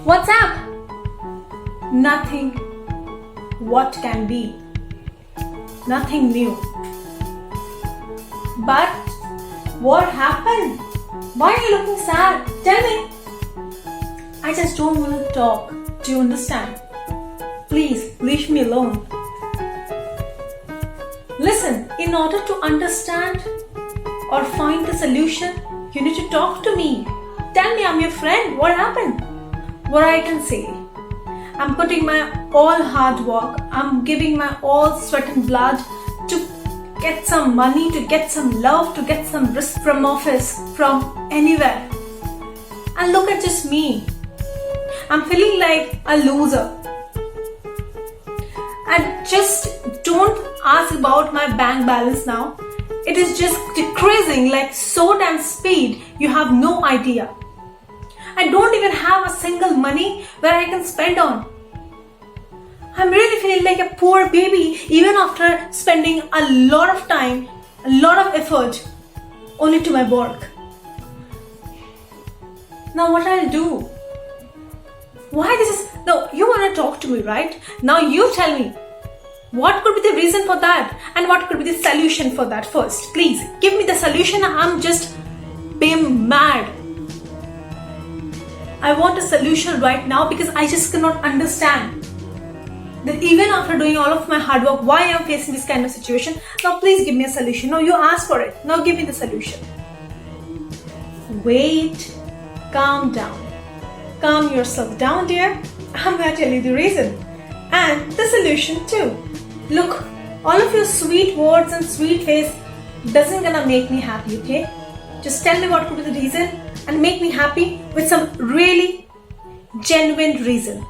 What's up? Nothing. What can be? Nothing new. But what happened? Why are you looking sad? Tell me. I just don't want to talk. Do you understand? Please leave me alone. Listen, in order to understand or find the solution, you need to talk to me. Tell me, I'm your friend. What happened? What I can say, I'm putting my all hard work. I'm giving my all sweat and blood to get some money, to get some love, to get some risk from office, from anywhere. And look at just me. I'm feeling like a loser. And just don't ask about my bank balance now. It is just decreasing like so damn speed. You have no idea. I don't even have a single money where I can spend on. I'm really feeling like a poor baby even after spending a lot of time, a lot of effort only to my work. Now what I'll do? Why this is... No, you want to talk to me, right? Now you tell me. What could be the reason for that? And what could be the solution for that first? Please, give me the solution. I'm just being mad. I want a solution right now because I just cannot understand that even after doing all of my hard work, why I'm facing this kind of situation. Now please give me a solution. No, you asked for it. Now give me the solution. Wait. Calm down. Calm yourself down, dear. I'm going to tell you the reason. And the solution too. Look, all of your sweet words and sweet face doesn't gonna make me happy, okay? Just tell me what could be the reason and make me happy with some really genuine reason.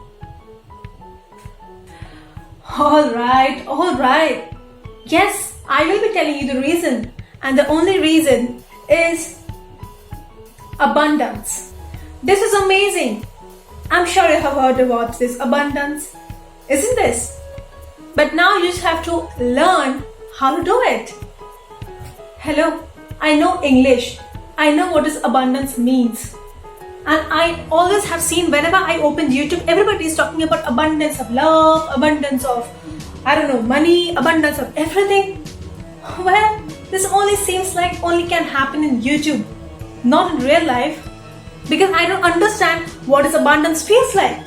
Alright. Yes, I will be telling you the reason. And the only reason is abundance. This is amazing. I'm sure you have heard about this abundance, isn't this? But now you just have to learn how to do it. Hello, I know English. I know what this abundance means. And I always have seen whenever I open YouTube, everybody is talking about abundance of love, abundance of, money, abundance of everything. Well, this only seems like only can happen in YouTube, not in real life. Because I don't understand what this abundance feels like.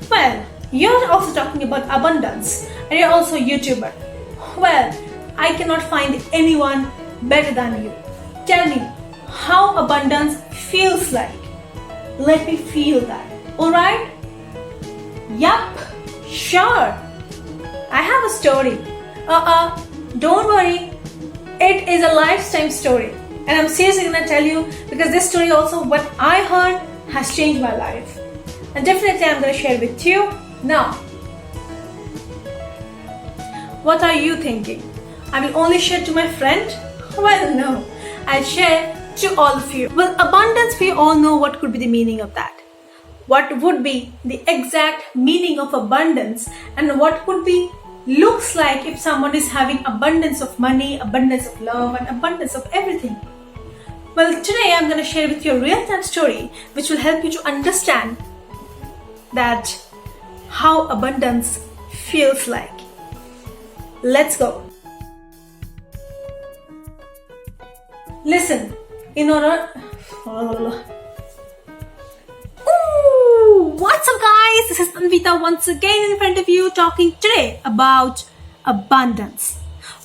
Well, you're also talking about abundance and you're also a YouTuber. Well, I cannot find anyone better than you. Tell me how abundance feels like. Let me feel that. Alright? Yup, sure. I have a story. Don't worry. It is a lifetime story. And I'm seriously gonna tell you because this story also, what I heard, has changed my life. And definitely I'm gonna share with you. Now, what are you thinking? I will only share to my friend? Well, no. I'll share to all of you. Well, abundance, we all know what could be the meaning of that. What would be the exact meaning of abundance and what could be looks like if someone is having abundance of money, abundance of love and abundance of everything. Well, today I'm going to share with you a real-time story which will help you to understand that how abundance feels like. Let's go. Listen, in order... What's up guys? This is Tanwita once again in front of you talking today about abundance.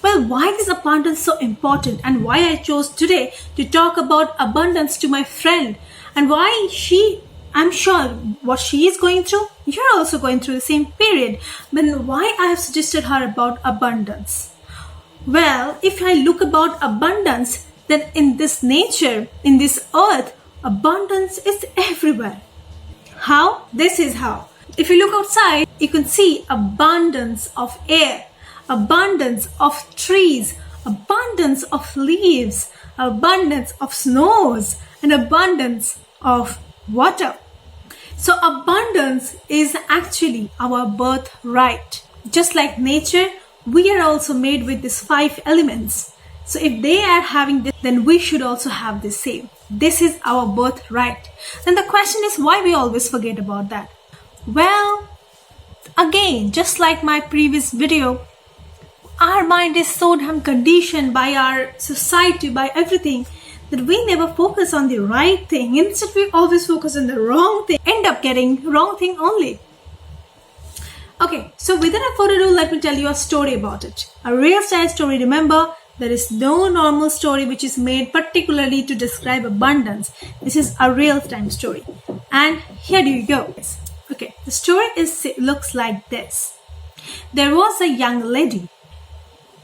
Well, why is abundance so important and why I chose today to talk about abundance to my friend and why I'm sure what she is going through, you're also going through the same period. But why I have suggested her about abundance? Well, if I look about abundance, then in this nature, in this earth, abundance is everywhere. How? This is how. If you look outside, you can see abundance of air, abundance of trees, abundance of leaves, abundance of snows, and abundance of water. So abundance is actually our birthright. Just like nature, we are also made with these 5 elements: So if they are having this, then we should also have the same. This is our birthright. Then the question is, why we always forget about that? Well, again, just like my previous video, our mind is so damn conditioned by our society, by everything, that we never focus on the right thing. Instead, we always focus on the wrong thing, end up getting wrong thing only. Okay, so without further ado, let me tell you a story about it. A real style story. Remember, there is no normal story which is made particularly to describe abundance. This is a real time story. And here you go. Okay, the story looks like this. There was a young lady.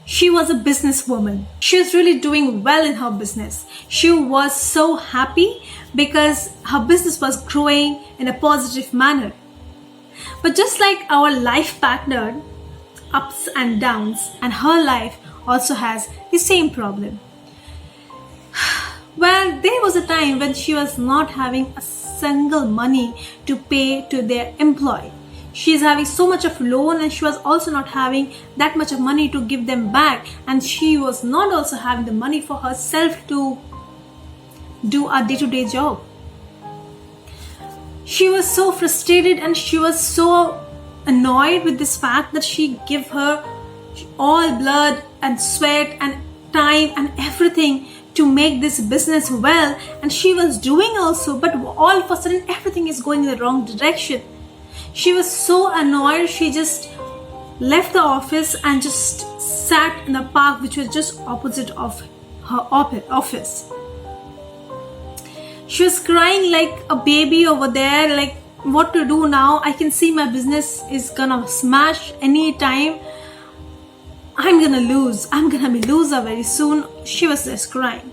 She was a businesswoman. She was really doing well in her business. She was so happy because her business was growing in a positive manner. But just like our life pattern, ups and downs, and her life also has the same problem. Well, there was a time when she was not having a single money to pay to their employee. She is having so much of loan, and she was also not having that much of money to give them back, and she was not also having the money for herself to do a day-to-day job. She was so frustrated and she was so annoyed with this fact that she gave her all blood and sweat and time and everything to make this business well, and she was doing also, but all of a sudden everything is going in the wrong direction. She was so annoyed, she just left the office and just sat in a park which was just opposite of her office. She was crying like a baby over there, like what to do now? I can see my business is gonna smash anytime. I'm gonna lose. I'm gonna be loser very soon. She was just crying.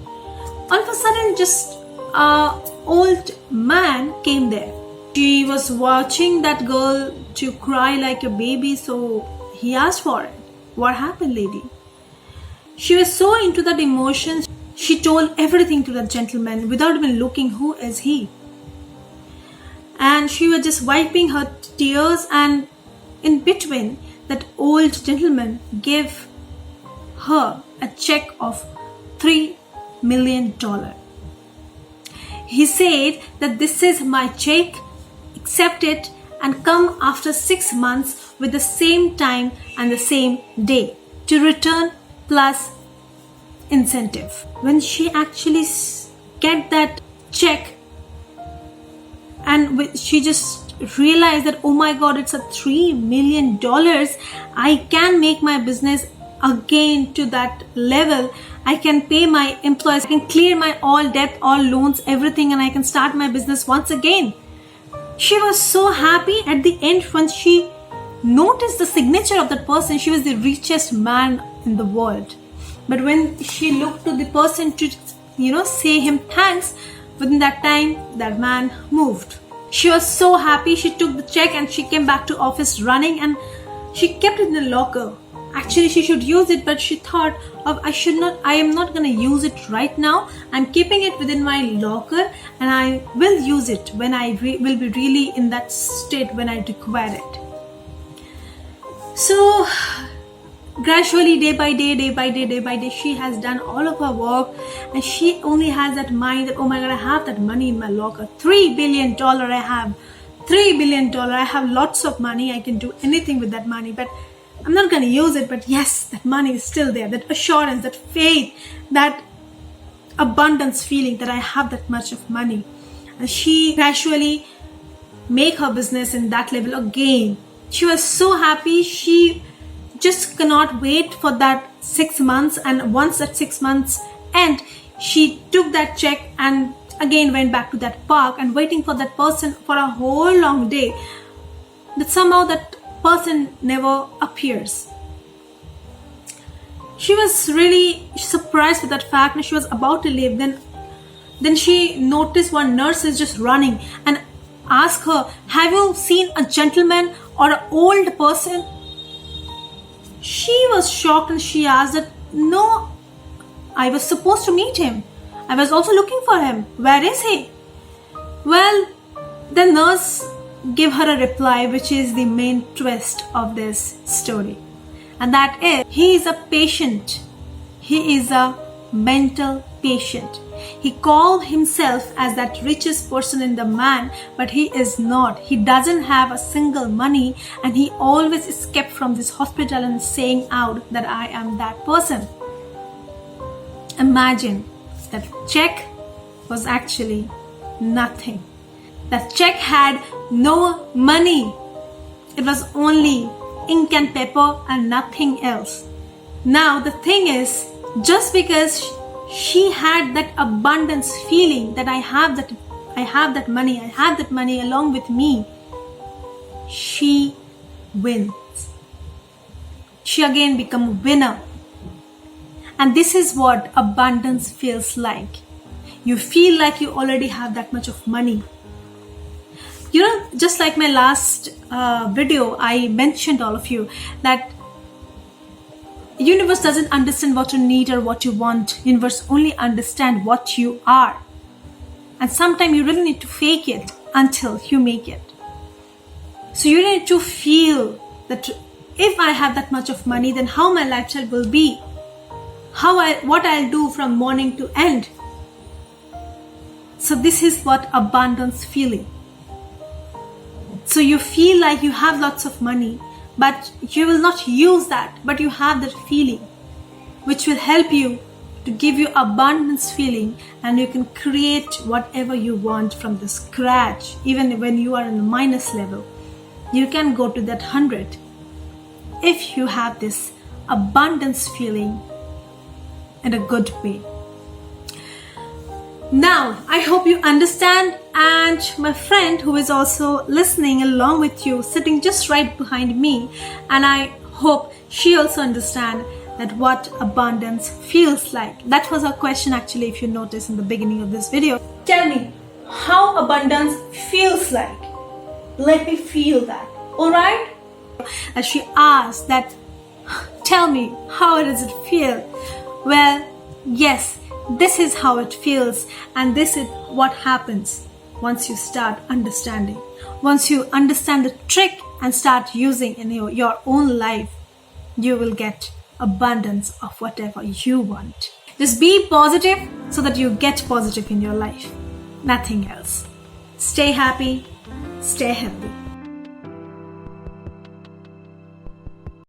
All of a sudden, just an old man came there. She was watching that girl to cry like a baby, so he asked for it. What happened, lady? She was so into that emotion. She told everything to that gentleman without even looking who is he. And she was just wiping her tears, and in between, that old gentleman gave her a check of $3 million. He said that this is my check, accept it and come after 6 months with the same time and the same day to return plus incentive. When she actually get that check, and she just realized that, oh my god, it's a $3 million. I can make my business again to that level. I can pay my employees, I can clear my all debt, all loans, everything, and I can start my business once again. She was so happy at the end when she noticed the signature of that person. She was the richest man in the world. But when she looked to the person to, say him thanks, within that time, that man moved. She was so happy. She took the check and she came back to office running, and she kept it in the locker. Actually, she should use it, but she thought of, I am not going to use it right now. I'm keeping it within my locker, and I will use it when I will be really in that state when I require it. So gradually, day by day, she has done all of her work, and she only has that mind that, oh my god, I have that money in my locker. $3 billion I have. $3 billion. I have lots of money. I can do anything with that money, but I'm not going to use it. But yes, that money is still there. That assurance, that faith, that abundance feeling that I have that much of money. And she gradually make her business in that level again. She was so happy. She just cannot wait for that 6 months, and once that 6 months end, she took that check and again went back to that park and waiting for that person for a whole long day, that somehow that person never appears. She was really surprised with that fact, and she was about to leave. Then she noticed one nurse is just running and asked her, have you seen a gentleman or an old person? She was shocked and she asked that, no, I was supposed to meet him. I was also looking for him. Where is he? Well, the nurse gave her a reply, which is the main twist of this story. And that is, he is a patient. He is a mental patient. He called himself as that richest person in the man, but he is not. He doesn't have a single money, and he always escaped from this hospital and saying out that I am that person. Imagine that check was actually nothing. That check had no money. It was only ink and paper and nothing else. Now the thing is, just because she had that abundance feeling that I have that money along with me, she wins. She again becomes a winner. And this is what abundance feels like. You feel like you already have that much of money. You know, just like my last video, I mentioned all of you that universe doesn't understand what you need or what you want. Universe only understands what you are. And sometimes you really need to fake it until you make it. So you need to feel that if I have that much of money, then how my lifestyle will be. What I'll do from morning to end. So this is what abundance feeling. So you feel like you have lots of money, but you will not use that, but you have that feeling, which will help you to give you abundance feeling, and you can create whatever you want from the scratch. Even when you are in the minus level, you can go to that 100 if you have this abundance feeling in a good way. Now, I hope you understand, and my friend who is also listening along with you, sitting just right behind me, and I hope she also understands that what abundance feels like. That was her question actually, if you notice in the beginning of this video. Tell me how abundance feels like. Let me feel that. Alright? As she asked that, tell me, how does it feel? Well, yes, this is how it feels, and this is what happens once you start understanding. Once you understand the trick and start using in your own life, you will get abundance of whatever you want. Just be positive so that you get positive in your life. Nothing else. Stay happy, stay healthy.